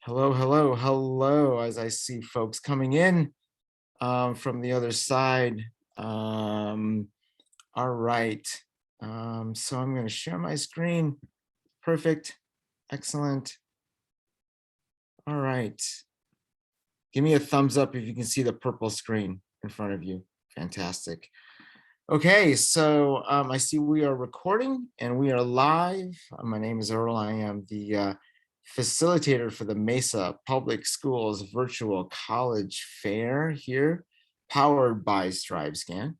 Hello, hello, hello, as I see folks coming in from the other side. All right. So I'm going to share my screen. Perfect. Excellent. All right. Give me a thumbs up if you can see the purple screen in front of you. Fantastic. Okay, so I see we are recording and we are live. My name is Earl. I am the facilitator for the Mesa Public Schools Virtual College Fair here, powered by StriveScan.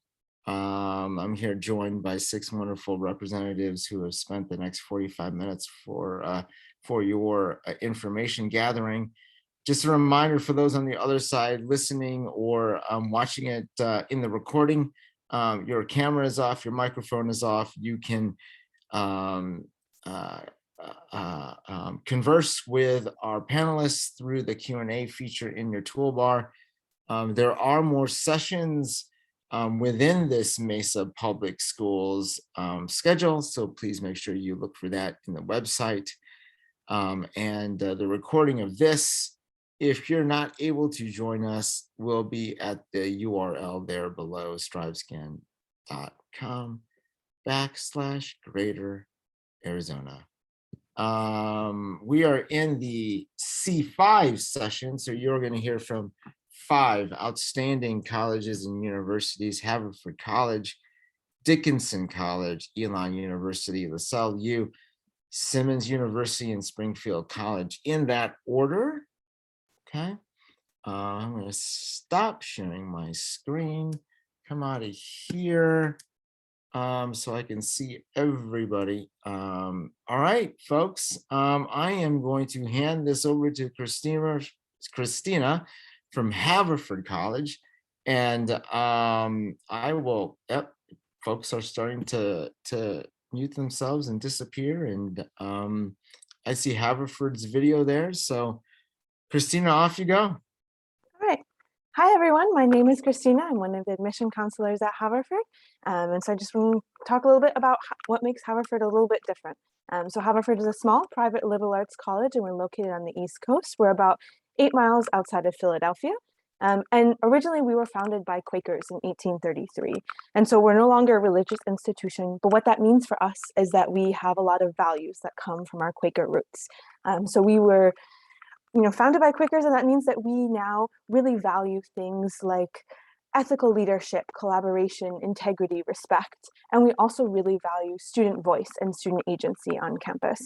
I'm here joined by 6 wonderful representatives who have spent the next 45 minutes for your information gathering. Just a reminder for those on the other side listening or watching it in the recording, your camera is off, your microphone is off. You can converse with our panelists through the Q&A feature in your toolbar. There are more sessions within this Mesa Public Schools schedule, so please make sure you look for that in the website. The recording of this, if you're not able to join us, will be at the URL there below, strivescan.com/Greater Arizona. We are in the C5 session, so you're going to hear from 5 outstanding colleges and universities: Haverford College, Dickinson College, Elon University, Lasell U, Simmons University, and Springfield College, in that order. Okay, I'm going to stop sharing my screen, come out of here so I can see everybody. All right, folks, I am going to hand this over to Christina from Haverford College, and I will, folks are starting to mute themselves and disappear, and I see Haverford's video there, so Christina, off you go. All right. Hi, everyone. My name is Christina. I'm one of the admission counselors at Haverford. And so I just want to talk a little bit about what makes Haverford a little bit different. So Haverford is a small private liberal arts college, and we're located on the East Coast. We're about 8 miles outside of Philadelphia. And originally we were founded by Quakers in 1833. And so we're no longer a religious institution, but what that means for us is that we have a lot of values that come from our Quaker roots. So we were founded by Quakers, and that means that we now really value things like ethical leadership, collaboration, integrity, respect, and we also really value student voice and student agency on campus.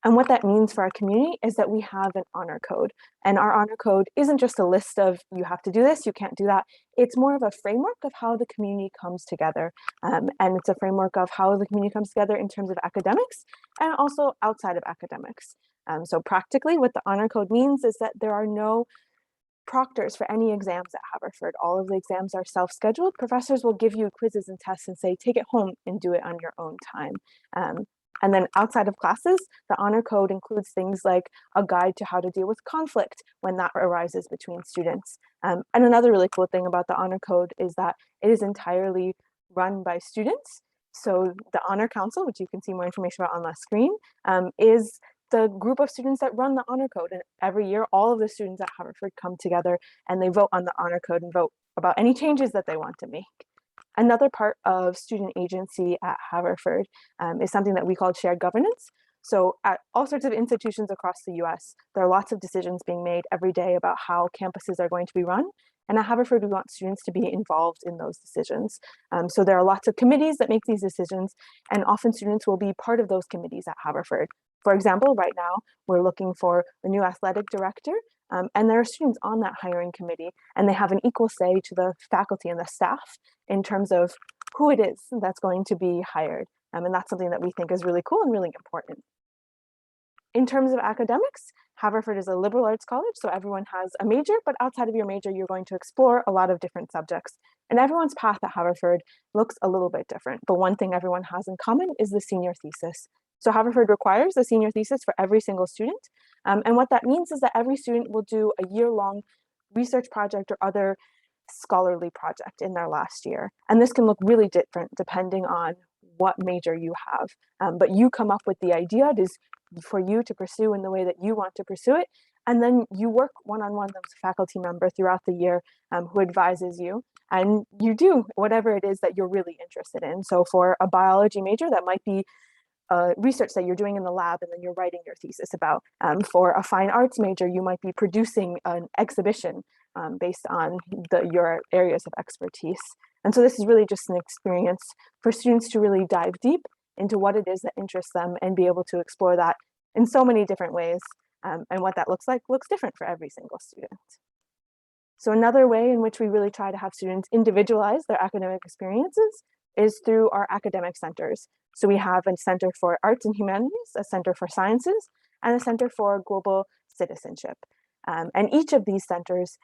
And what that means for our community is that we have an honor code, and our honor code isn't just a list of you have to do this, you can't do that. It's more of a framework of how the community comes together, and it's a framework of how the community comes together in terms of academics and also outside of academics. So practically what the honor code means is that there are no proctors for any exams at Haverford. All of the exams are self-scheduled. Professors will give you quizzes and tests and say, take it home and do it on your own time. And then outside of classes, the honor code includes things like a guide to how to deal with conflict when that arises between students. And another really cool thing about the honor code is that it is entirely run by students. So the honor council, which you can see more information about on the screen, is the group of students that run the honor code. And every year, all of the students at Haverford come together and they vote on the honor code and vote about any changes that they want to make. Another part of student agency at Haverford is something that we call shared governance. So at all sorts of institutions across the US, there are lots of decisions being made every day about how campuses are going to be run. And at Haverford, we want students to be involved in those decisions. So there are lots of committees that make these decisions, and often students will be part of those committees at Haverford. For example, right now, we're looking for a new athletic director, and there are students on that hiring committee, and they have an equal say to the faculty and the staff in terms of who it is that's going to be hired. And that's something that we think is really cool and really important. In terms of academics, Haverford is a liberal arts college, so everyone has a major, but outside of your major, you're going to explore a lot of different subjects. And everyone's path at Haverford looks a little bit different, but one thing everyone has in common is the senior thesis. So Haverford requires a senior thesis for every single student. And what that means is that every student will do a year-long research project or other scholarly project in their last year. And this can look really different depending on what major you have. But you come up with the idea. It is for you to pursue in the way that you want to pursue it. And then you work one-on-one with a faculty member throughout the year who advises you, and you do whatever it is that you're really interested in. So for a biology major, that might be research that you're doing in the lab and then you're writing your thesis about. For a fine arts major, you might be producing an exhibition based on your areas of expertise. And so this is really just an experience for students to really dive deep into what it is that interests them and be able to explore that in so many different ways. And what that looks like looks different for every single student. So another way in which we really try to have students individualize their academic experiences is through our academic centers. So we have a center for arts and humanities, a center for sciences, and a center for global citizenship. And each of these centers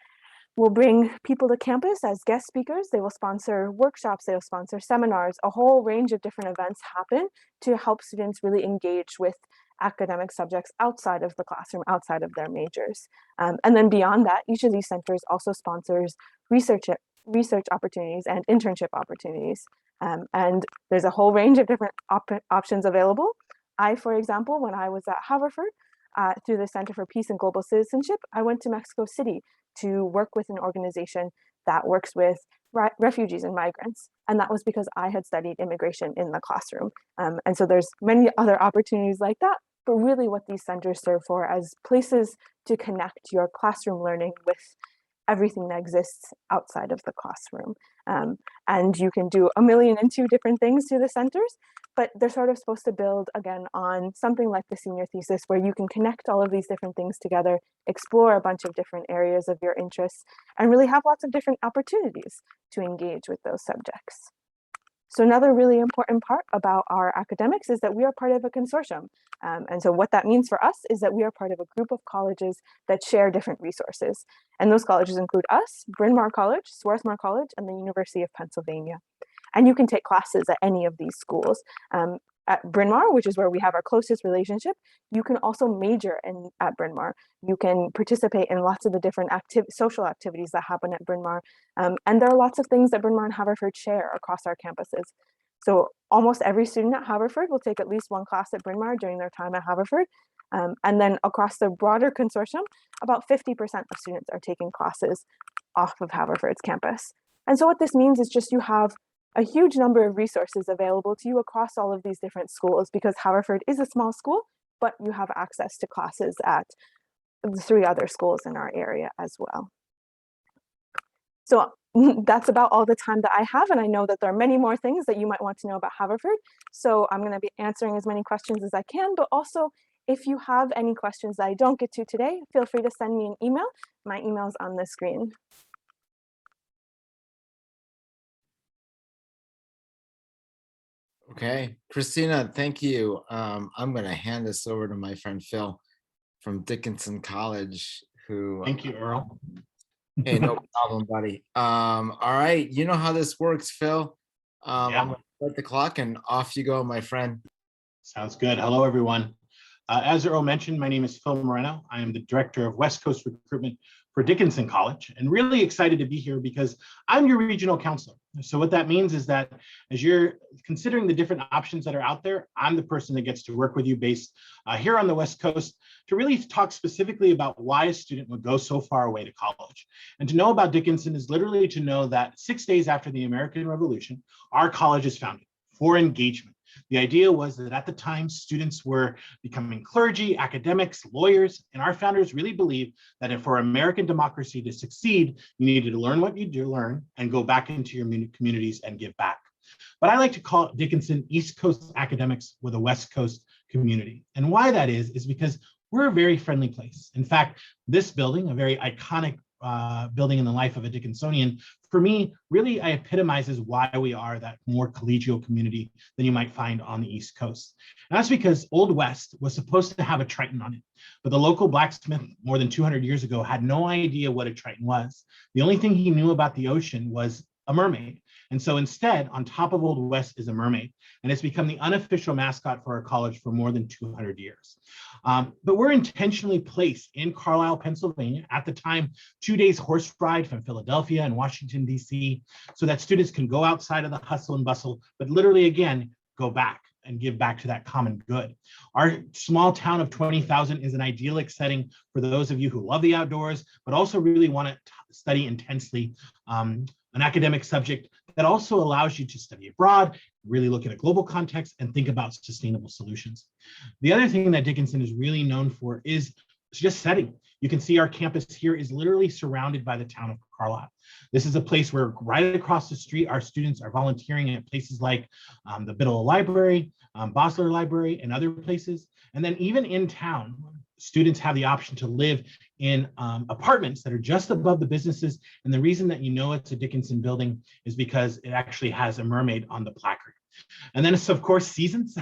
will bring people to campus as guest speakers. They will sponsor workshops, they will sponsor seminars, a whole range of different events happen to help students really engage with academic subjects outside of the classroom, outside of their majors. And then beyond that, each of these centers also sponsors research opportunities and internship opportunities. And there's a whole range of different options available. For example, when I was at Haverford, through the Center for Peace and Global Citizenship, I went to Mexico City to work with an organization that works with refugees and migrants. And that was because I had studied immigration in the classroom. And so there's many other opportunities like that, but really what these centers serve for as places to connect your classroom learning with everything that exists outside of the classroom. And you can do 1,000,002 different things through the centers, but they're sort of supposed to build again on something like the senior thesis where you can connect all of these different things together, explore a bunch of different areas of your interests, and really have lots of different opportunities to engage with those subjects. So another really important part about our academics is that we are part of a consortium. And so what that means for us is that we are part of a group of colleges that share different resources. And those colleges include us, Bryn Mawr College, Swarthmore College, and the University of Pennsylvania. And you can take classes at any of these schools. At Bryn Mawr, which is where we have our closest relationship, you can also major at Bryn Mawr. You can participate in lots of the different social activities that happen at Bryn Mawr. And there are lots of things that Bryn Mawr and Haverford share across our campuses. So almost every student at Haverford will take at least one class at Bryn Mawr during their time at Haverford. And then across the broader consortium, about 50% of students are taking classes off of Haverford's campus. And so what this means is just you have a huge number of resources available to you across all of these different schools because Haverford is a small school, but you have access to classes at the 3 other schools in our area as well. So that's about all the time that I have, and I know that there are many more things that you might want to know about Haverford. So I'm going to be answering as many questions as I can, but also if you have any questions that I don't get to today, feel free to send me an email. My email is on the screen. Okay, Christina, thank you. I'm going to hand this over to my friend Phil from Dickinson College, who. Thank you, Earl. Hey, no problem, buddy. All right, you know how this works, Phil. I'm going to start the clock and off you go, my friend. Sounds good. Hello, everyone. As Earl mentioned, my name is Phil Moreno. I am the Director of West Coast Recruitment for Dickinson College, and really excited to be here because I'm your regional counselor. So what that means is that as you're considering the different options that are out there, I'm the person that gets to work with you based here on the West Coast to really talk specifically about why a student would go so far away to college. And to know about Dickinson is literally to know that 6 days after the American Revolution, our college is founded for engagement. The idea was that at the time, students were becoming clergy, academics, lawyers, and our founders really believed that for American democracy to succeed, you needed to learn what you do learn and go back into your communities and give back. But I like to call Dickinson East Coast academics with a West Coast community. And why that is because we're a very friendly place. In fact, this building, a very iconic building in the life of a Dickinsonian, for me, really epitomizes why we are that more collegial community than you might find on the East Coast. And that's because Old West was supposed to have a Triton on it, but the local blacksmith more than 200 years ago had no idea what a Triton was. The only thing he knew about the ocean was a mermaid. And so instead, on top of Old West is a mermaid, and it's become the unofficial mascot for our college for more than 200 years. But we're intentionally placed in Carlisle, Pennsylvania, at the time, 2 days horse ride from Philadelphia and Washington, D.C., so that students can go outside of the hustle and bustle, but literally, again, go back. and give back to that common good. Our small town of 20,000 is an idyllic setting for those of you who love the outdoors, but also really want to study intensely an academic subject that also allows you to study abroad, really look at a global context, and think about sustainable solutions. The other thing that Dickinson is really known for is just setting. You can see our campus here is literally surrounded by the town of Carlisle. This is a place where right across the street, our students are volunteering at places like the Biddle Library, Bosler Library, and other places. And then even in town, students have the option to live in apartments that are just above the businesses. And the reason that you know it's a Dickinson building is because it actually has a mermaid on the placard. And then it's, of course, seasons,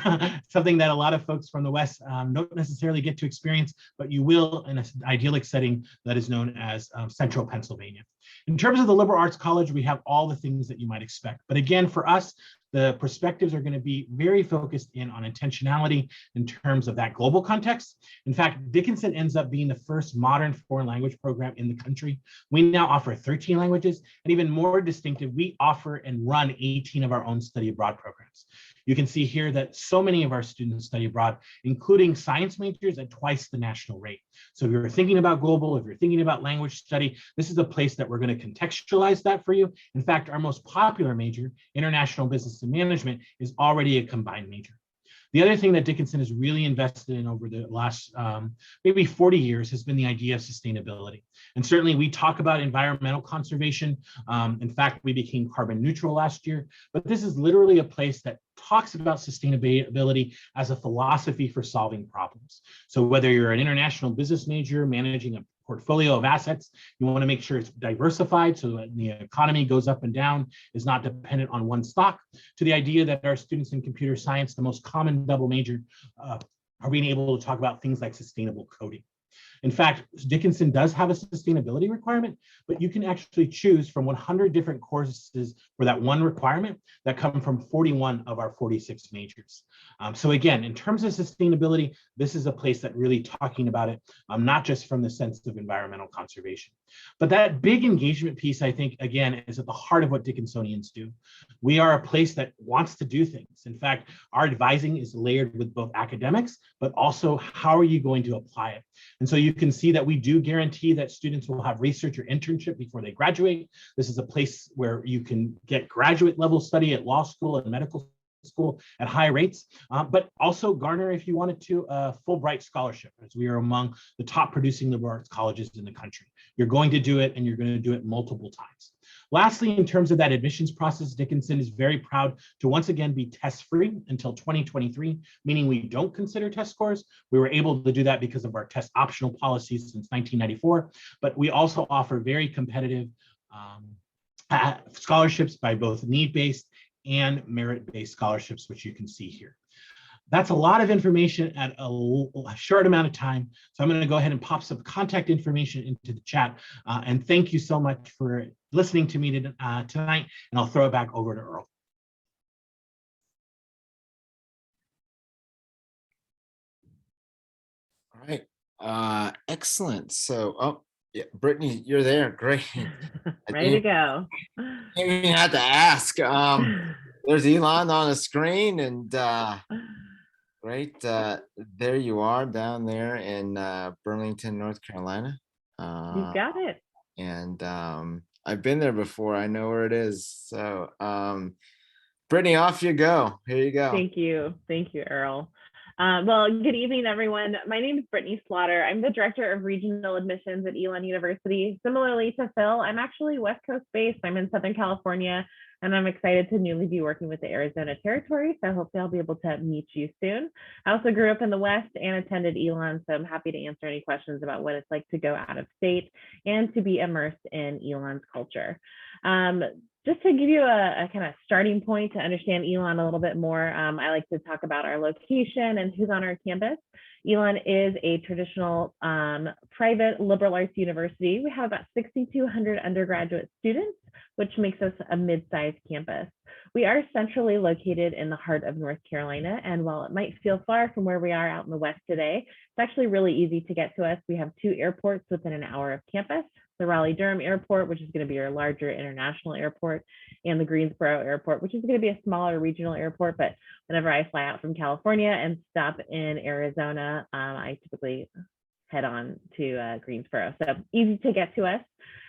something that a lot of folks from the West don't necessarily get to experience, but you will in an idyllic setting that is known as Central Pennsylvania. In terms of the liberal arts college, we have all the things that you might expect. But again, for us, the perspectives are going to be very focused in on intentionality in terms of that global context. In fact, Dickinson ends up being the first modern foreign language program in the country. We now offer 13 languages, and even more distinctive, we offer and run 18 of our own study abroad programs. You can see here that so many of our students study abroad, including science majors at twice the national rate. So if you're thinking about global, if you're thinking about language study, this is a place that we're going to contextualize that for you. In fact, our most popular major, International Business and Management, is already a combined major. The other thing that Dickinson has really invested in over the last maybe 40 years has been the idea of sustainability. And certainly we talk about environmental conservation. In fact, we became carbon neutral last year, but this is literally a place that talks about sustainability as a philosophy for solving problems. So whether you're an international business major managing a portfolio of assets, you want to make sure it's diversified so that the economy goes up and down, is not dependent on one stock, to the idea that our students in computer science, the most common double major, are being able to talk about things like sustainable coding. In fact, Dickinson does have a sustainability requirement, but you can actually choose from 100 different courses for that one requirement that come from 41 of our 46 majors. So again, in terms of sustainability, this is a place that really talking about it, not just from the sense of environmental conservation. But that big engagement piece, I think, again, is at the heart of what Dickinsonians do. We are a place that wants to do things. In fact, our advising is layered with both academics, but also how are you going to apply it? And so you can see that we do guarantee that students will have research or internship before they graduate. This is a place where you can get graduate level study at law school and medical school at high rates, but also garner, if you wanted to, a Fulbright scholarship, as we are among the top producing liberal arts colleges in the country. You're going to do it, and you're going to do it multiple times. Lastly, in terms of that admissions process, Dickinson is very proud to once again be test-free until 2023, meaning we don't consider test scores. We were able to do that because of our test optional policies since 1994, but we also offer very competitive scholarships by both need-based and merit-based scholarships, which you can see here. That's a lot of information at a short amount of time. So I'm going to go ahead and pop some contact information into the chat. And thank you so much for listening to me tonight. And I'll throw it back over to Earl. All right. Excellent. So, oh, yeah, Brittany, you're there. Great. Ready to go. I didn't even have to ask. There's Elon on the screen, and great. There you are down there in Burlington, North Carolina. You got it. And I've been there before. I know where it is. So, Brittany, off you go. Here you go. Thank you. Thank you, Earl. Well, good evening, everyone. My name is Brittany Slaughter. I'm the Director of Regional Admissions at Elon University. Similarly to Phil, I'm actually West Coast based. I'm in Southern California, and I'm excited to newly be working with the Arizona territory. So hopefully I'll be able to meet you soon. I also grew up in the West and attended Elon, so I'm happy to answer any questions about what it's like to go out of state and to be immersed in Elon's culture. Just to give you a kind of starting point to understand Elon a little bit more, I like to talk about our location and who's on our campus. Elon is a traditional private liberal arts university. We have about 6,200 undergraduate students, which makes us a mid-sized campus. We are centrally located in the heart of North Carolina, and while it might feel far from where we are out in the West today, it's actually really easy to get to us. We have 2 airports within an hour of campus. the Raleigh-Durham Airport, which is going to be our larger international airport, and the Greensboro Airport, which is going to be a smaller regional airport. But whenever I fly out from California and stop in Arizona, I typically head on to Greensboro. So easy to get to us.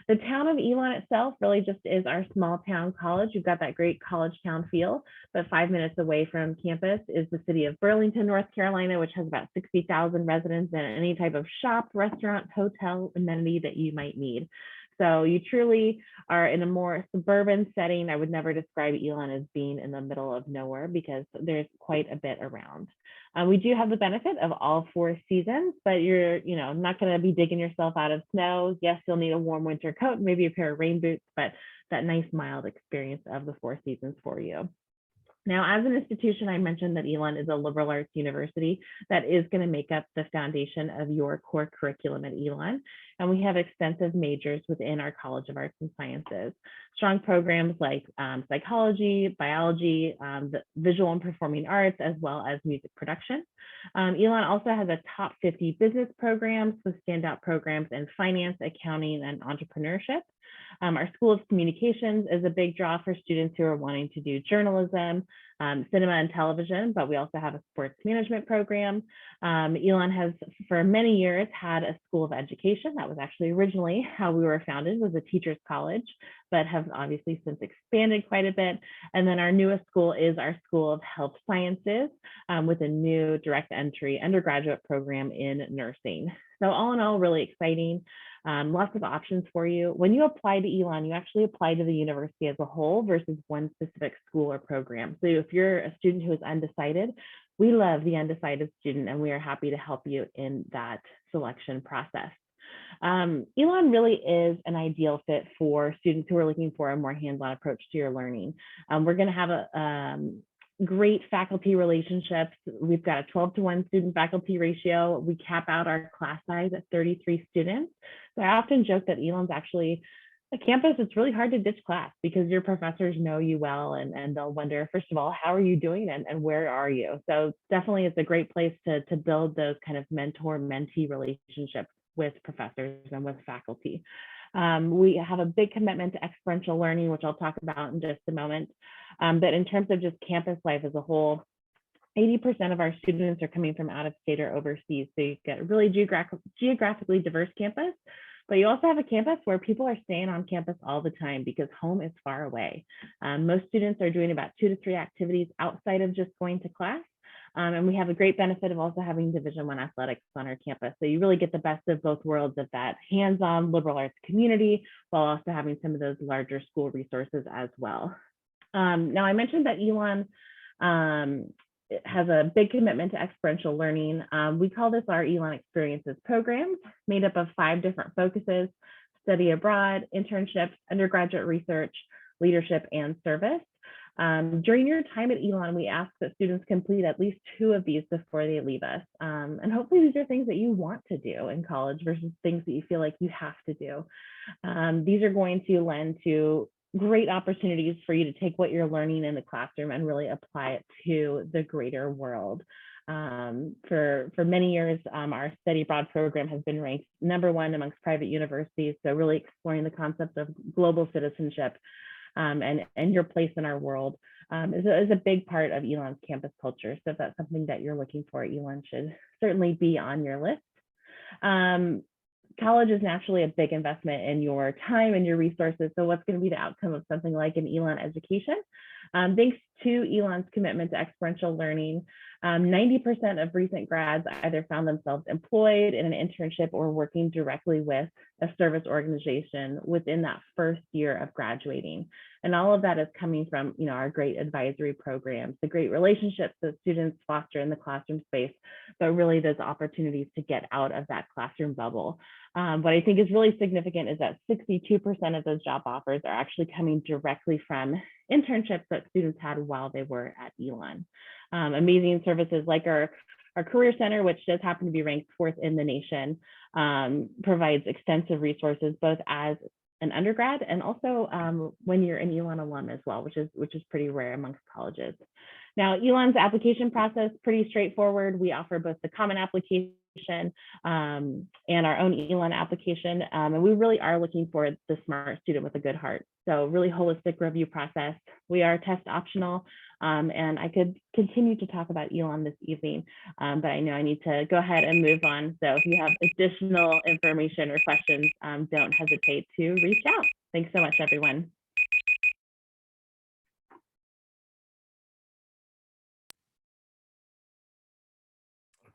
The town of Elon itself really just is our small town college. We've got that great college town feel, but 5 minutes away from campus is the city of Burlington, North Carolina, which has about 60,000 residents and any type of shop, restaurant, hotel amenity that you might need. So you truly are in a more suburban setting. I would never describe Elon as being in the middle of nowhere because there's quite a bit around. We do have the benefit of all 4 seasons, but you're, not going to be digging yourself out of snow. Yes, you'll need a warm winter coat, maybe a pair of rain boots, but that nice mild experience of the 4 seasons for you. Now, as an institution, I mentioned that Elon is a liberal arts university that is going to make up the foundation of your core curriculum at Elon. And we have extensive majors within our College of Arts and Sciences. Strong programs like psychology, biology, the visual and performing arts, as well as music production. Elon also has a top 50 business programs with standout programs in finance, accounting, and entrepreneurship. Our School of Communications is a big draw for students who are wanting to do journalism, cinema and television, but we also have a sports management program. Elon has for many years had a school of education. That was actually originally how we were founded, was a teacher's college, but have obviously since expanded quite a bit. And then our newest school is our School of Health Sciences with a new direct entry undergraduate program in nursing. So all in all, really exciting. Lots of options for you. When you apply to Elon, you actually apply to the university as a whole versus one specific school or program. So if you're a student who is undecided, we love the undecided student and we are happy to help you in that selection process. Elon really is an ideal fit for students who are looking for a more hands-on approach to your learning. We're going to have a great faculty relationships. We've got a 12-to-1 student faculty ratio. We cap out our class size at 33 students. So I often joke that Elon's actually a campus. It's really hard to ditch class because your professors know you well and they'll wonder, first of all, how are you doing and where are you? So definitely it's a great place to build those kind of mentor-mentee relationships with professors and with faculty. We have a big commitment to experiential learning, which I'll talk about in just a moment. But in terms of just campus life as a whole, 80% of our students are coming from out of state or overseas. So you get a really geographically diverse campus, but you also have a campus where people are staying on campus all the time because home is far away. Most students are doing about 2 to 3 activities outside of just going to class. And we have a great benefit of also having Division I athletics on our campus. So you really get the best of both worlds of that hands-on liberal arts community while also having some of those larger school resources as well. Now, I mentioned that Elon has a big commitment to experiential learning. We call this our Elon Experiences programs, made up of 5 different focuses: study abroad, internships, undergraduate research, leadership, and service. During your time at Elon, we ask that students complete at least 2 of these before they leave us. And hopefully these are things that you want to do in college versus things that you feel like you have to do. These are going to lend to great opportunities for you to take what you're learning in the classroom and really apply it to the greater world. For many years, our Study Abroad program has been ranked #1 amongst private universities. So really exploring the concept of global citizenship and your place in our world is a big part of Elon's campus culture. So if that's something that you're looking for, Elon should certainly be on your list. College is naturally a big investment in your time and your resources. So what's going to be the outcome of something like an Elon education? Thanks to Elon's commitment to experiential learning, 90% of recent grads either found themselves employed in an internship or working directly with a service organization within that first year of graduating. And all of that is coming from, our great advisory programs, the great relationships that students foster in the classroom space, but really those opportunities to get out of that classroom bubble. What I think is really significant is that 62% of those job offers are actually coming directly from internships that students had while they were at Elon. Amazing services like our Career Center, which does happen to be ranked 4th in the nation, provides extensive resources both as an undergrad and also when you're an Elon alum as well, which is pretty rare amongst colleges. Now, Elon's application process, pretty straightforward. We offer both the common application and our own Elon application. And we really are looking for the smart student with a good heart. So really holistic review process. We are test optional. And I could continue to talk about Elon this evening, but I know I need to go ahead and move on. So if you have additional information or questions, don't hesitate to reach out. Thanks so much, everyone.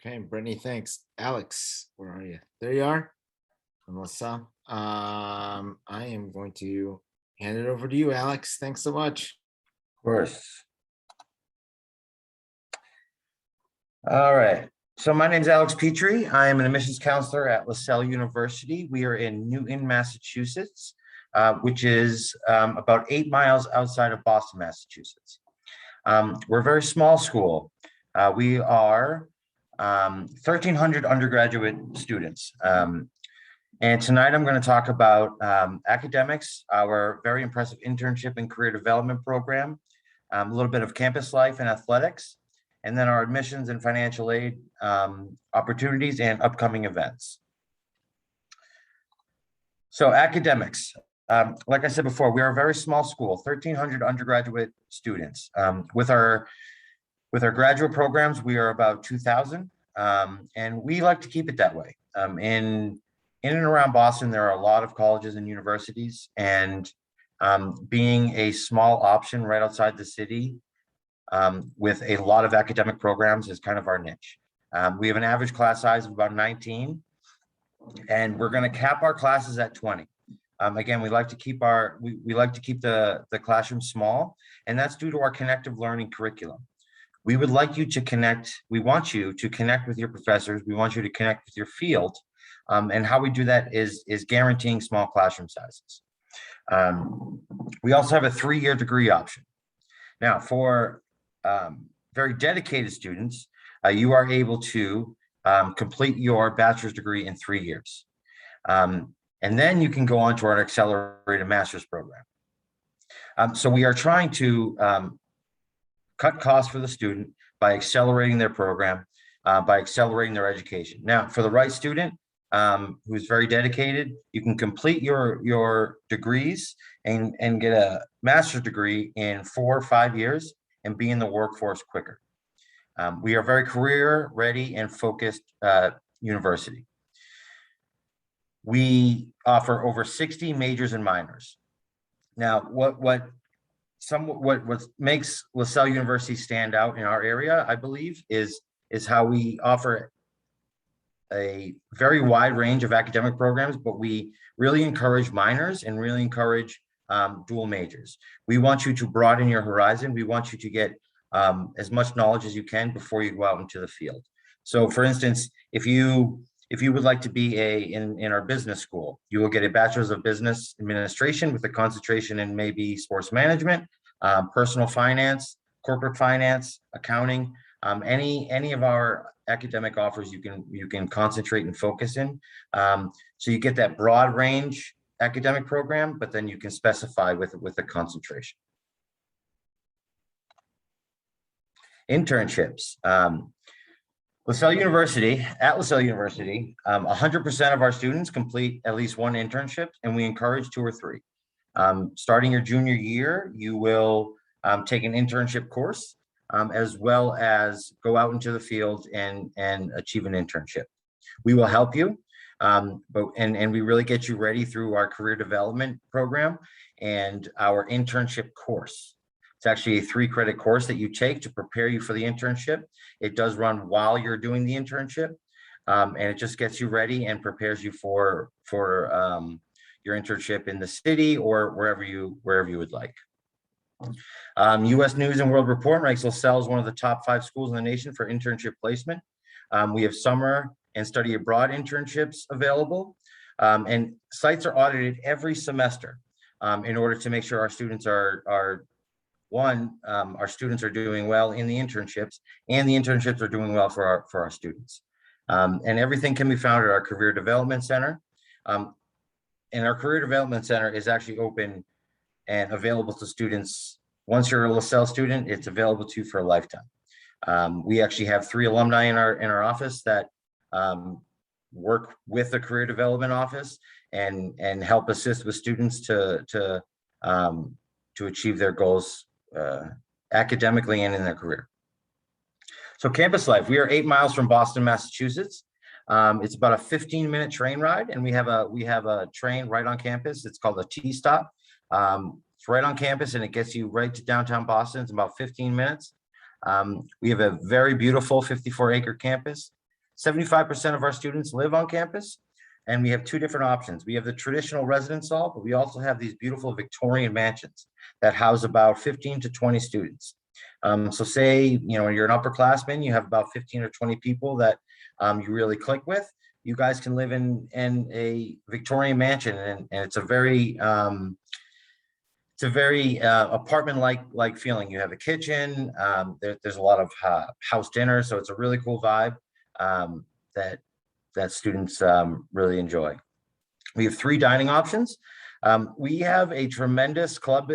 Okay, Brittany, thanks. Alex, where are you? There you are. From Lasell. I am going to hand it over to you, Alex. Thanks so much. Of course. All right. So my name is Alex Petrie. I am an admissions counselor at Lasell University. We are in Newton, Massachusetts, which is about 8 miles outside of Boston, Massachusetts. We're a very small school. We are 1,300 undergraduate students. And tonight I'm going to talk about academics, our very impressive internship and career development program, a little bit of campus life and athletics, and then our admissions and financial aid opportunities and upcoming events. So academics, like I said before, we are a very small school, 1,300 undergraduate students. With our graduate programs, we are about 2,000, and we like to keep it that way. In and around Boston, there are a lot of colleges and universities, and being a small option right outside the city with a lot of academic programs is kind of our niche. We have an average class size of about 19, and we're going to cap our classes at 20. Again, we like to keep the classroom small, and that's due to our connective learning curriculum. We would like you to connect. We want you to connect with your professors. We want you to connect with your field. And how we do that is guaranteeing small classroom sizes. We also have a 3-year degree option. Now, for very dedicated students, you are able to complete your bachelor's degree in 3 years. And then you can go on to our accelerated master's program. So we are trying to cut costs for the student by accelerating their program, by accelerating their education. Now, for the right student, who's very dedicated, you can complete your degrees and get a master's degree in 4 or 5 years and be in the workforce quicker. We are very career ready and focused university. We offer over 60 majors and minors. Now, what makes Lasell University stand out in our area, I believe, is how we offer a very wide range of academic programs, but we really encourage minors and really encourage dual majors. We want you to broaden your horizon. We want you to get as much knowledge as you can before you go out into the field. So for instance, if you would like to be in our business school, you will get a bachelor's of business administration with a concentration in maybe sports management, personal finance, corporate finance, accounting, any of our academic offers you can concentrate and focus in. So you get that broad range academic program, but then you can specify with a concentration. Internships. Lasell University, at Lasell University, 100% of our students complete at least one internship, and we encourage 2 or 3. Starting your junior year, you will take an internship course, as well as go out into the field and achieve an internship. We will help you, and we really get you ready through our career development program and our internship course. It's actually a 3-credit course that you take to prepare you for the internship. It does run while you're doing the internship, and it just gets you ready and prepares you for your internship in the city or wherever you would like. U.S. News and World Report ranks Lasell as one of the top 5 schools in the nation for internship placement. We have summer and study abroad internships available, and sites are audited every semester in order to make sure our students our students are doing well in the internships, and the internships are doing well for our students. And everything can be found at our Career Development Center. And our Career Development Center is actually open and available to students once you're a Lasell student, it's available to you for a lifetime. We actually have 3 alumni in our office that work with the career development office and help assist with students to achieve their goals academically and in their career. So campus life, we are 8 miles from Boston, Massachusetts. It's about a 15-minute train ride, and we have a train right on campus. It's called a T-Stop. It's right on campus, and it gets you right to downtown Boston. It's about 15 minutes. We have a very beautiful 54-acre campus. 75% of our students live on campus, and we have 2 different options. We have the traditional residence hall, but we also have these beautiful Victorian mansions that house about 15 to 20 students. So say, you're an upperclassman, you have about 15 or 20 people that you really click with. You guys can live in a Victorian mansion, and it's a very apartment-like feeling. You have a kitchen. There's a lot of house dinner, so it's a really cool vibe that students really enjoy. We have 3 dining options. We have a tremendous club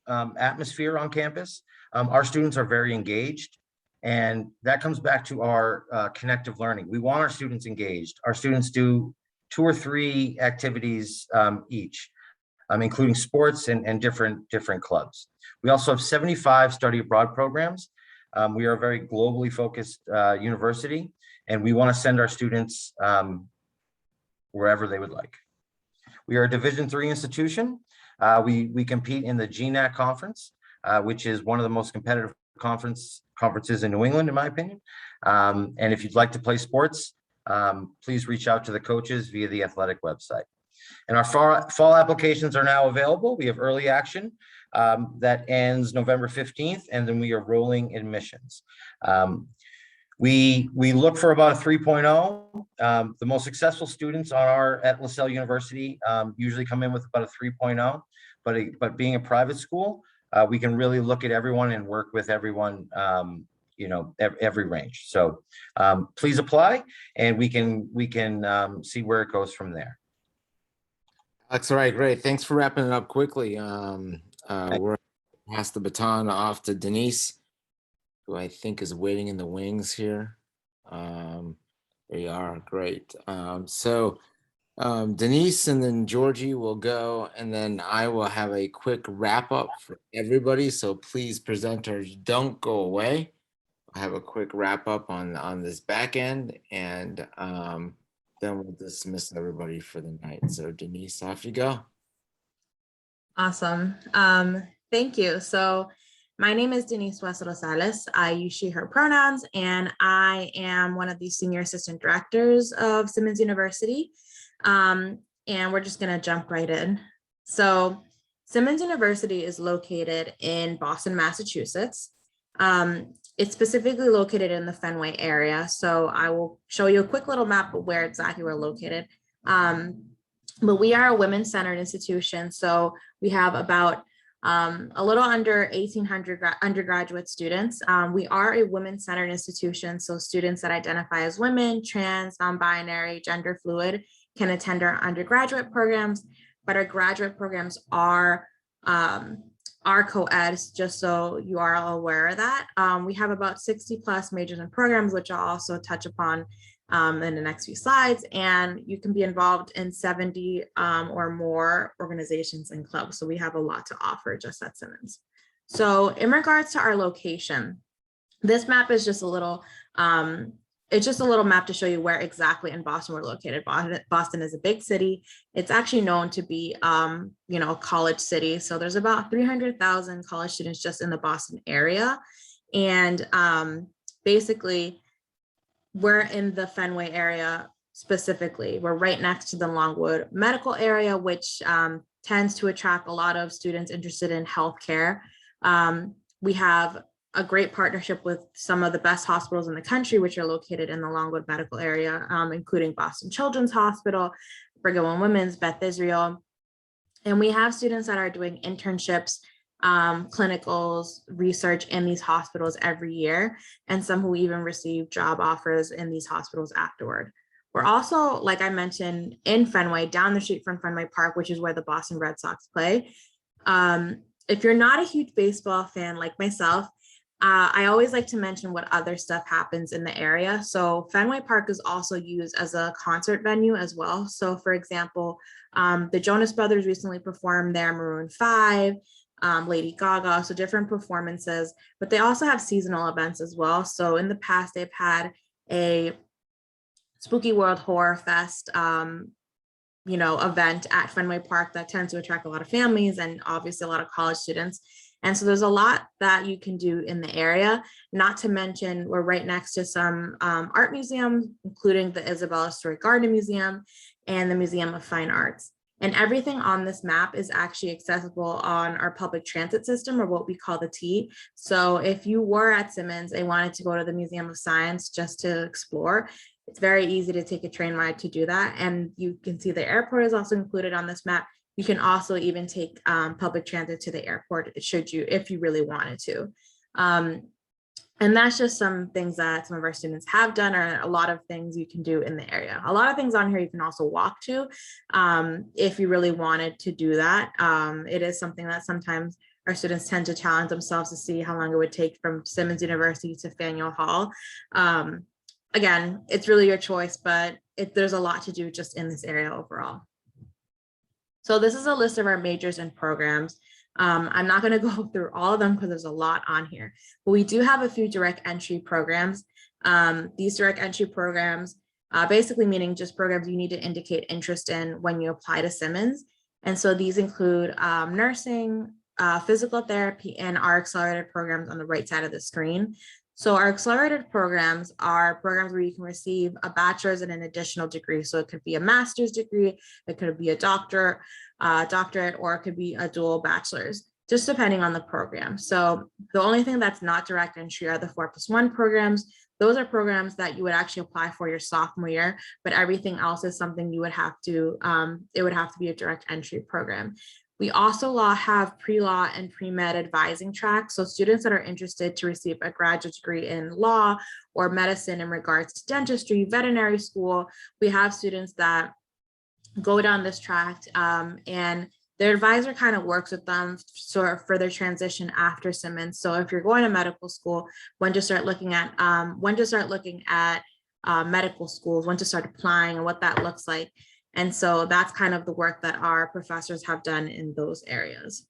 atmosphere on campus. Our students are very engaged, and that comes back to our connective learning. We want our students engaged. Our students do 2 or 3 activities each, including sports and different clubs. We also have 75 study abroad programs. We are a very globally focused university, and we want to send our students wherever they would like. We are a Division III institution. We compete in the GNAC conference, which is one of the most competitive conferences in New England, in my opinion. And if you'd like to play sports, please reach out to the coaches via the athletic website. And our fall applications are now available. We have early action that ends November 15th, and then we are rolling admissions. We look for about a 3.0. The most successful students at Lasell University usually come in with about a 3.0, but being a private school, we can really look at everyone and work with everyone, every range. So please apply, and we can see where it goes from there. That's all right. Great. Thanks for wrapping it up quickly. We're pass the baton off to Denise, who I think is waiting in the wings here. There you are. Great. So Denise and then Georgie will go, and then I will have a quick wrap up for everybody. So please, presenters, don't go away. I'll have a quick wrap up on this back end, and then we'll dismiss everybody for the night. So Denise, off you go. Awesome. Thank you. So my name is Denise Rosales. I use she, her pronouns, and I am one of the senior assistant directors of Simmons University. And we're just going to jump right in. So Simmons University is located in Boston, Massachusetts. It's specifically located in the Fenway area. So I will show you a quick little map of where exactly we're located. But we are a women's-centered institution. So we have about a little under 1,800 undergraduate students. We are a women's-centered institution. So students that identify as women, trans, non-binary, gender fluid can attend our undergraduate programs, but our graduate programs are co-ed, just so you are all aware of that. We have about 60 plus majors and programs, which I'll also touch upon in the next few slides, and you can be involved in 70 or more organizations and clubs. So we have a lot to offer just at Simmons. So in regards to our location, this map is just a little, it's just a little map to show you where exactly in Boston we're located. Boston is a big city. It's actually known to be, a college city. So there's about 300,000 college students just in the Boston area. And basically, we're in the Fenway area specifically. We're right next to the Longwood medical area, which tends to attract a lot of students interested in healthcare. We have a great partnership with some of the best hospitals in the country, which are located in the Longwood medical area, including Boston Children's Hospital, Brigham and Women's, Beth Israel. And we have students that are doing internships, clinicals, research in these hospitals every year, and some who even receive job offers in these hospitals afterward. We're also, like I mentioned, in Fenway, down the street from Fenway Park, which is where the Boston Red Sox play. If you're not a huge baseball fan like myself, I always like to mention what other stuff happens in the area. So Fenway Park is also used as a concert venue as well. So for example, the Jonas Brothers recently performed there, Maroon 5, Lady Gaga, so different performances, but they also have seasonal events as well. So in the past, they've had a Spooky World Horror Fest, event at Fenway Park that tends to attract a lot of families and obviously a lot of college students. And so there's a lot that you can do in the area, not to mention we're right next to some art museums, including the Isabella Stewart Gardner Museum and the Museum of Fine Arts. And everything on this map is actually accessible on our public transit system, or what we call the T. So if you were at Simmons and wanted to go to the Museum of Science just to explore, it's very easy to take a train ride to do that. And you can see the airport is also included on this map. You can also even take public transit to the airport if you really wanted to. And that's just some things that some of our students have done, or a lot of things you can do in the area. A lot of things on here you can also walk to if you really wanted to do that. It is something that sometimes our students tend to challenge themselves to see how long it would take from Simmons University to Faneuil Hall. Again, it's really your choice, but there's a lot to do just in this area overall. So this is a list of our majors and programs. I'm not going to go through all of them because there's a lot on here, but we do have a few direct entry programs. These direct entry programs, basically meaning just programs you need to indicate interest in when you apply to Simmons. And so these include nursing, physical therapy, and our accelerated programs on the right side of the screen. So our accelerated programs are programs where you can receive a bachelor's and an additional degree. So it could be a master's degree, it could be a doctorate, or it could be a dual bachelor's, just depending on the program. So the only thing that's not direct entry are the 4+1 programs. Those are programs that you would actually apply for your sophomore year, but everything else is something you would have to, it would have to be a direct entry program. We also have pre-law and pre-med advising tracks. So students that are interested to receive a graduate degree in law or medicine in regards to dentistry, veterinary school, we have students that go down this track and their advisor kind of works with them for their transition after Simmons. So if you're going to medical school, when to start looking at medical schools, when to start applying and what that looks like. And so that's kind of the work that our professors have done in those areas.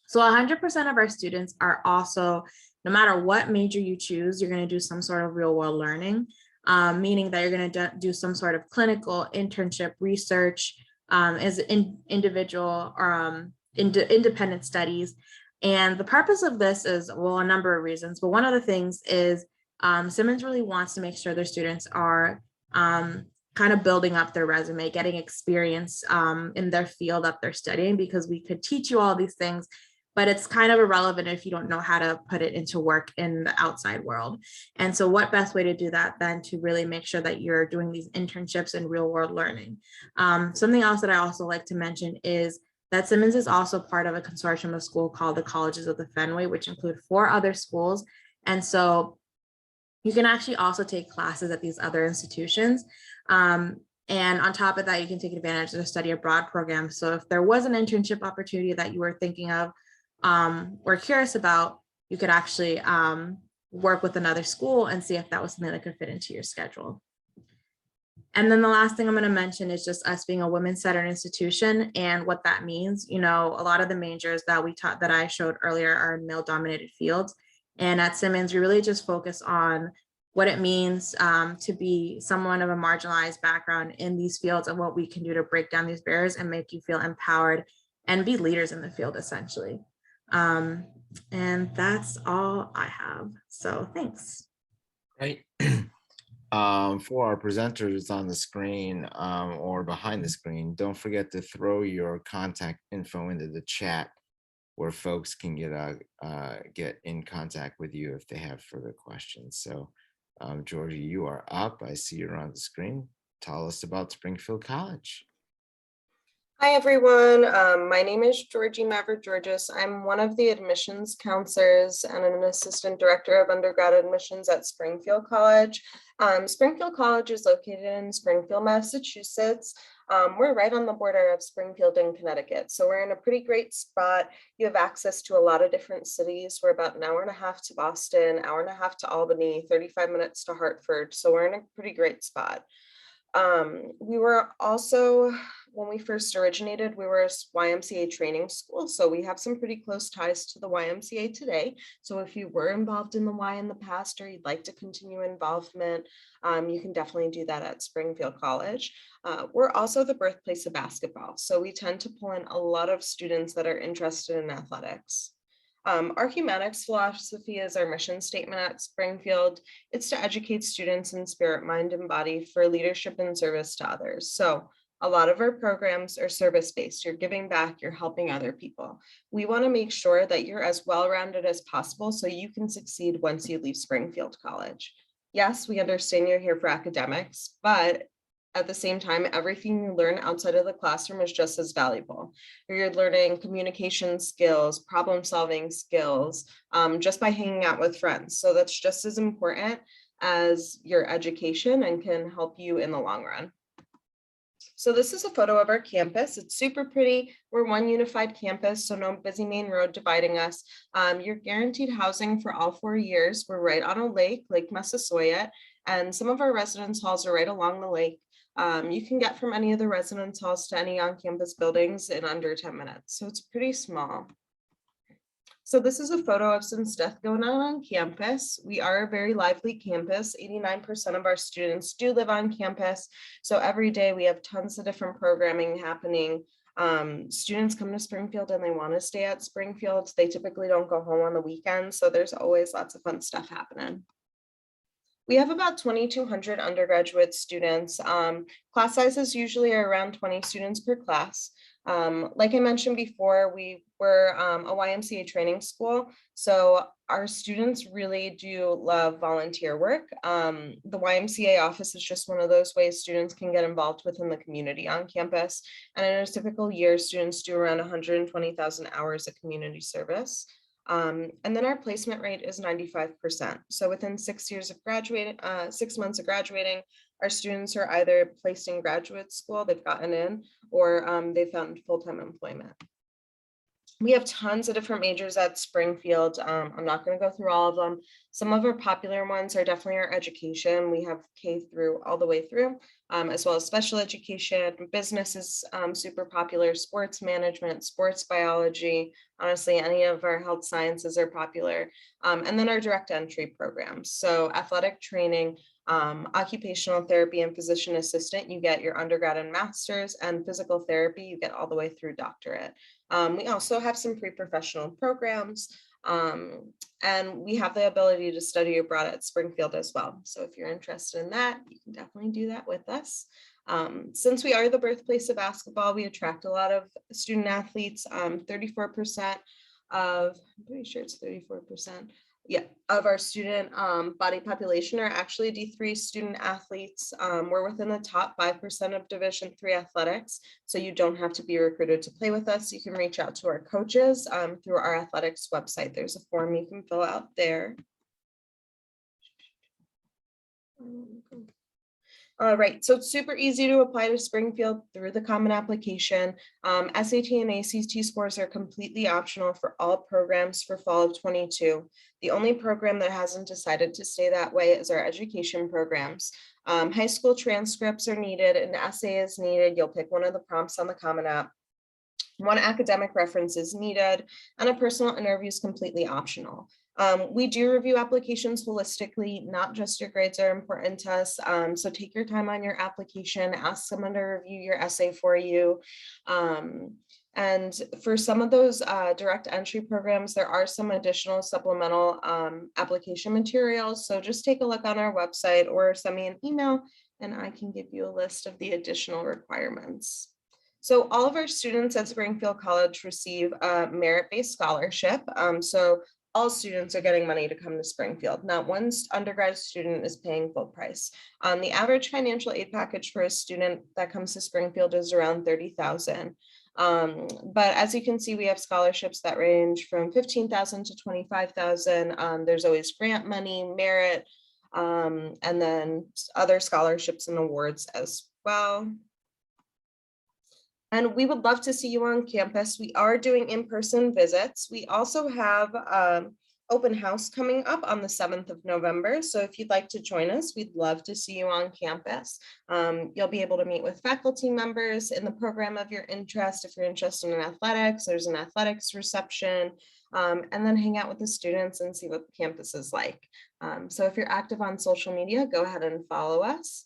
So 100% of our students are also, no matter what major you choose, you're going to do some sort of real world learning, meaning that you're going to do some sort of clinical internship research as individual independent studies. And the purpose of this is, well, a number of reasons, but one of the things is Simmons really wants to make sure their students are kind of building up their resume, getting experience in their field that they're studying, because we could teach you all these things, but it's kind of irrelevant if you don't know how to put it into work in the outside world. And so what best way to do that than to really make sure that you're doing these internships and real world learning. Something else that I also like to mention is that Simmons is also part of a consortium of schools called the Colleges of the Fenway, which include 4 other schools. And so you can actually also take classes at these other institutions. And on top of that, you can take advantage of the study abroad program. So if there was an internship opportunity that you were thinking of or curious about, you could actually work with another school and see if that was something that could fit into your schedule. And then the last thing I'm going to mention is just us being a women's-centered institution and what that means. You know, a lot of the majors that we taught that I showed earlier are in male-dominated fields. And at Simmons, we really just focus on what it means to be someone of a marginalized background in these fields and what we can do to break down these barriers and make you feel empowered and be leaders in the field, essentially. And that's all I have. So thanks. Great. For our presenters on the screen or behind the screen, don't forget to throw your contact info into the chat where folks can get in contact with you if they have further questions. So Georgie, you are up. I see you're on the screen. Tell us about Springfield College. Hi, everyone. My name is Georgie Maverick-Georges. I'm one of the admissions counselors and an assistant director of undergrad admissions at Springfield College. Springfield College is located in Springfield, Massachusetts. We're right on the border of Springfield and Connecticut. So we're in a pretty great spot. You have access to a lot of different cities. We're about an hour and a half to Boston, hour and a half to Albany, 35 minutes to Hartford. So we're in a pretty great spot. We were also, when we first originated, we were a YMCA training school. So we have some pretty close ties to the YMCA today. So if you were involved in the Y in the past, or you'd like to continue involvement, you can definitely do that at Springfield College. We're also the birthplace of basketball. So we tend to pull in a lot of students that are interested in athletics. Our humanics philosophy is our mission statement at Springfield. It's to educate students in spirit, mind, and body for leadership and service to others. So a lot of our programs are service-based. You're giving back, you're helping other people. We want to make sure that you're as well-rounded as possible so you can succeed once you leave Springfield College. Yes, we understand you're here for academics, but at the same time, everything you learn outside of the classroom is just as valuable. You're learning communication skills, problem solving skills, just by hanging out with friends. So that's just as important as your education and can help you in the long run. So this is a photo of our campus. It's super pretty. We're one unified campus, so no busy main road dividing us. You're guaranteed housing for all 4 years. We're right on a lake, Lake Mesa, and some of our residence halls are right along the lake. You can get from any of the residence halls to any on-campus buildings in under 10 minutes. So it's pretty small. So this is a photo of some stuff going on campus. We are a very lively campus. 89% of our students do live on campus. So every day we have tons of different programming happening. Students come to Springfield and they want to stay at Springfield. They typically don't go home on the weekends. So there's always lots of fun stuff happening. We have about 2,200 undergraduate students. Class sizes usually are around 20 students per class. Like I mentioned before, we were a YMCA training school. So our students really do love volunteer work. The YMCA office is just one of those ways students can get involved within the community on campus. And in a typical year, students do around 120,000 hours of community service. And then our placement rate is 95%. So within 6 years of graduating, 6 months of graduating, our students are either placed in graduate school, they've gotten in, or they found full-time employment. We have tons of different majors at Springfield. I'm not going to go through all of them. Some of our popular ones are definitely our education. We have K through all the way through, as well as special education. Business is super popular, sports management, sports biology. Honestly, any of our health sciences are popular. And then our direct entry programs. So athletic training, occupational therapy and physician assistant, you get your undergrad and master's, and physical therapy, you get all the way through doctorate. We also have some pre-professional programs, and we have the ability to study abroad at Springfield as well. So if you're interested in that, you can definitely do that with us. Since we are the birthplace of basketball, we attract a lot of student athletes. 34% of, I'm pretty sure it's 34%. Yeah, of our student body population are actually D3 student athletes. We're within the top 5% of Division III athletics, so you don't have to be recruited to play with us. You can reach out to our coaches through our athletics website. There's a form you can fill out there. All right, so it's super easy to apply to Springfield through the Common Application. SAT and ACT scores are completely optional for all programs for fall of 22. The only program that hasn't decided to stay that way is our education programs. High school transcripts are needed, an essay is needed. You'll pick one of the prompts on the Common App. One academic reference is needed, and a personal interview is completely optional. We do review applications holistically, not just your grades are important to us. So take your time on your application, ask someone to review your essay for you. And for some of those direct entry programs, there are some additional supplemental application materials. So just take a look on our website or send me an email and I can give you a list of the additional requirements. So all of our students at Springfield College receive a merit-based scholarship. So all students are getting money to come to Springfield. Not one undergrad student is paying full price. The average financial aid package for a student that comes to Springfield is around $30,000. But as you can see, we have scholarships that range from $15,000 to $25,000. There's always grant money, merit, and then other scholarships and awards as well. And we would love to see you on campus. We are doing in-person visits. We also have open house coming up on the 7th of November. So if you'd like to join us, we'd love to see you on campus. You'll be able to meet with faculty members in the program of your interest. If you're interested in athletics, there's an athletics reception, and then hang out with the students and see what the campus is like. So if you're active on social media, go ahead and follow us.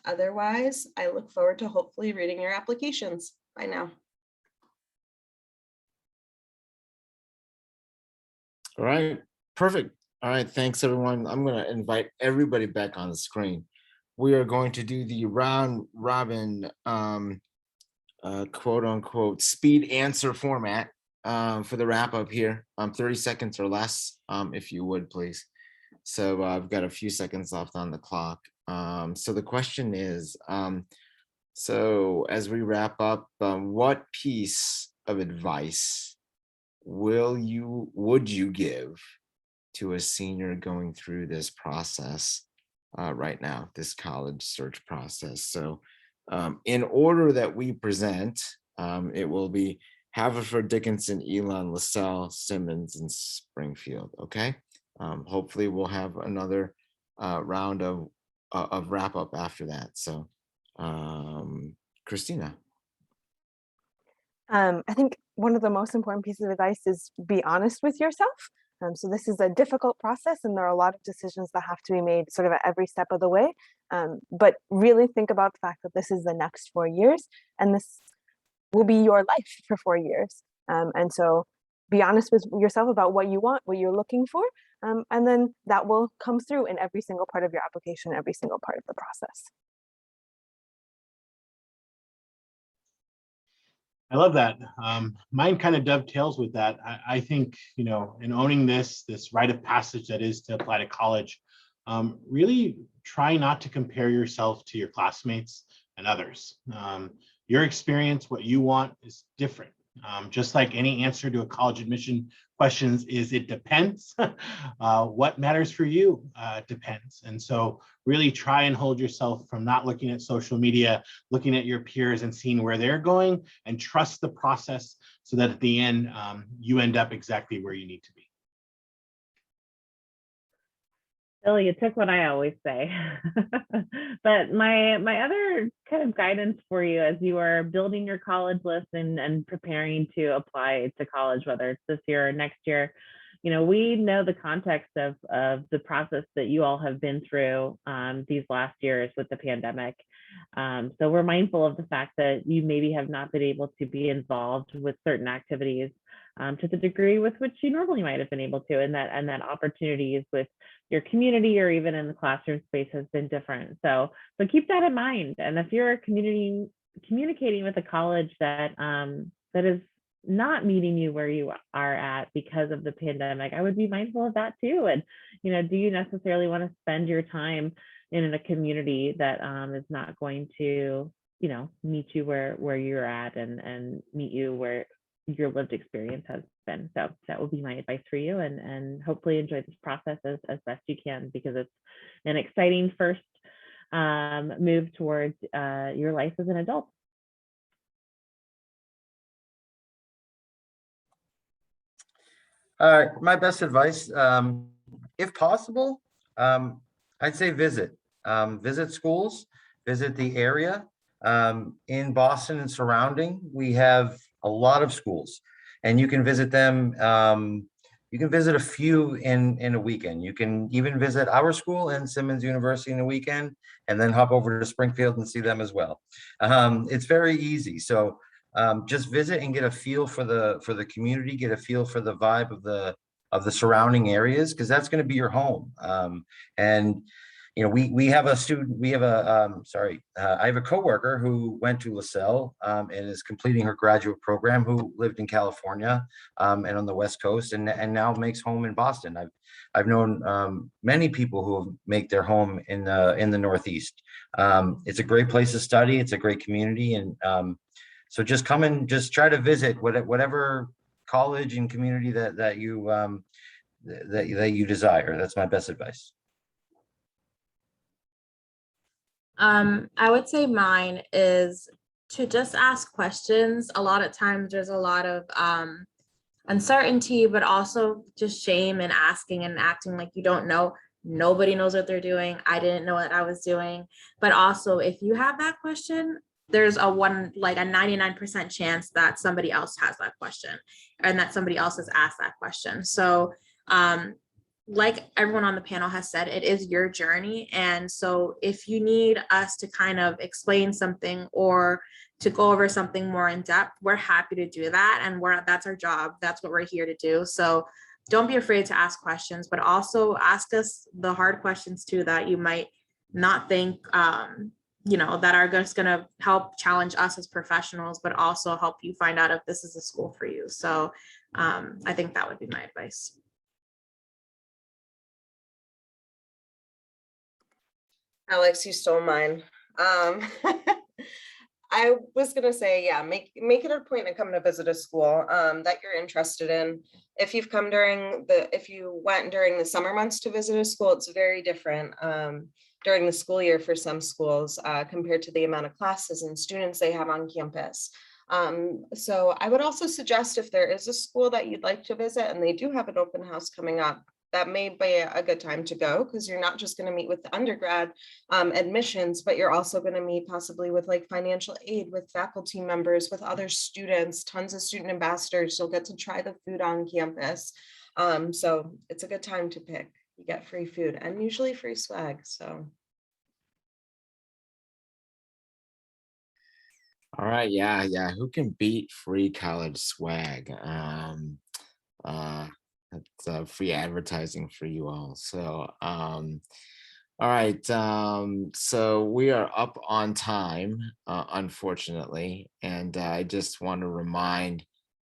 Otherwise, I look forward to hopefully reading your applications. Bye now. All right, perfect. All right, thanks everyone. I'm going to invite everybody back on the screen. We are going to do the round robin quote unquote speed answer format for the wrap up here. 30 seconds or less, if you would please. So I've got a few seconds left on the clock. So the question is, so as we wrap up, what piece of advice would you give to a senior going through this process right now, this college search process? So in order that we present, it will be Haverford, Dickinson, Elon, Lasell, Simmons, and Springfield. Okay. Hopefully we'll have another round of wrap up after that. So Christina. I think one of the most important pieces of advice is be honest with yourself. So this is a difficult process and there are a lot of decisions that have to be made sort of at every step of the way. But really think about the fact that this is the next 4 years and this will be your life for 4 years. And so be honest with yourself about what you want, what you're looking for, and then that will come through in every single part of your application, every single part of the process. I love that. Mine kind of dovetails with that. I think, you know, in owning this rite of passage that is to apply to college, really try not to compare yourself to your classmates and others. Your experience, what you want is different. Just like any answer to a college admission questions is it depends. What matters for you depends. And so really try and hold yourself from not looking at social media, looking at your peers and seeing where they're going, and trust the process so that at the end you end up exactly where you need to be. Billy, you took what I always say. But my other kind of guidance for you as you are building your college list and preparing to apply to college, whether it's this year or next year, you know, we know the context of the process that you all have been through these last years with the pandemic. So we're mindful of the fact that you maybe have not been able to be involved with certain activities to the degree with which you normally might have been able to, and that opportunities with your community or even in the classroom space has been different. So keep that in mind. And if you're communicating with a college that that is not meeting you where you are at because of the pandemic, I would be mindful of that too. And, you know, do you necessarily want to spend your time in a community that is not going to, you know, meet you where you're at and meet you where your lived experience has been? So that will be my advice for you, and hopefully enjoy this process as best you can, because it's an exciting first move towards your life as an adult. My best advice, if possible, I'd say visit schools, visit the area. In Boston and surrounding, we have a lot of schools, and you can visit them. You can visit a few in a weekend. You can even visit our school and Simmons University in a weekend, and then hop over to Springfield and see them as well. It's very easy. So just visit and get a feel for the community, get a feel for the vibe of the surrounding areas, because that's going to be your home. And we have a student, I have a coworker who went to Lasell and is completing her graduate program, who lived in California and on the West Coast, and now makes home in Boston. I've known many people who make their home in the Northeast. It's a great place to study. It's a great community, and so just come and just try to visit whatever college and community that you desire. That's my best advice. I would say mine is to just ask questions. A lot of times there's a lot of uncertainty, but also just shame in asking and acting like you don't know. Nobody knows what they're doing. I didn't know what I was doing. But also, if you have that question, there's a 99% chance that somebody else has that question and that somebody else has asked that question. So like everyone on the panel has said, it is your journey. And so if you need us to kind of explain something or to go over something more in depth, we're happy to do that. And that's our job. That's what we're here to do. So don't be afraid to ask questions, but also ask us the hard questions too that you might not think, that are just going to help challenge us as professionals, but also help you find out if this is a school for you. So I think that would be my advice. Alex, you stole mine. I was gonna say, yeah, make it a point to come to visit a school that you're interested in. If you went during the summer months to visit a school, it's very different during the school year for some schools compared to the amount of classes and students they have on campus. So I would also suggest, if there is a school that you'd like to visit and they do have an open house coming up, that may be a good time to go, because you're not just going to meet with the undergrad admissions, but you're also going to meet possibly with like financial aid, with faculty members, with other students, tons of student ambassadors. You'll get to try the food on campus. So it's a good time to pick. You get free food and usually free swag. So. All right, yeah. Who can beat free college swag? It's free advertising for you all. So, all right. So we are up on time, unfortunately. And I just want to remind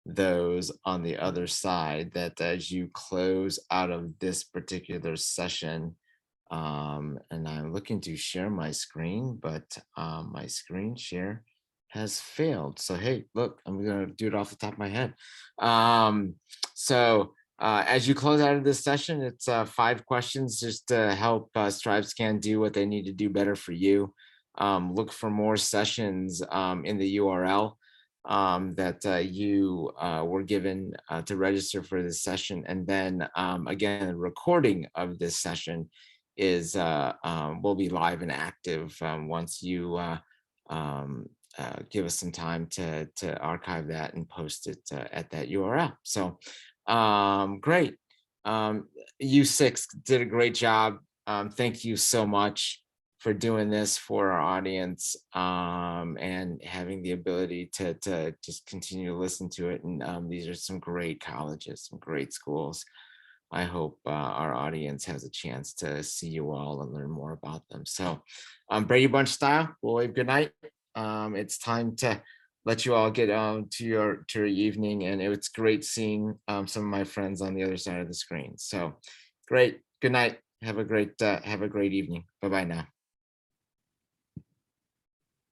those on the other side that as you close out of this particular session, and I'm looking to share my screen, but my screen share has failed. So, hey, look, I'm going to do it off the top of my head. As you close out of this session, it's 5 questions just to help StriveScan do what they need to do better for you. Look for more sessions in the URL that you were given to register for this session. And then again, a recording of this session will be live and active once you give us some time to archive that and post it at that URL. So great. You 6 did a great job. Thank you so much for doing this for our audience and having the ability to just continue to listen to it. And these are some great colleges, some great schools. I hope our audience has a chance to see you all and learn more about them. So Brady Bunch style, we'll wave good night. It's time to let you all get to your evening, and it's great seeing some of my friends on the other side of the screen. So great. Good night. Have a great evening. Bye-bye now.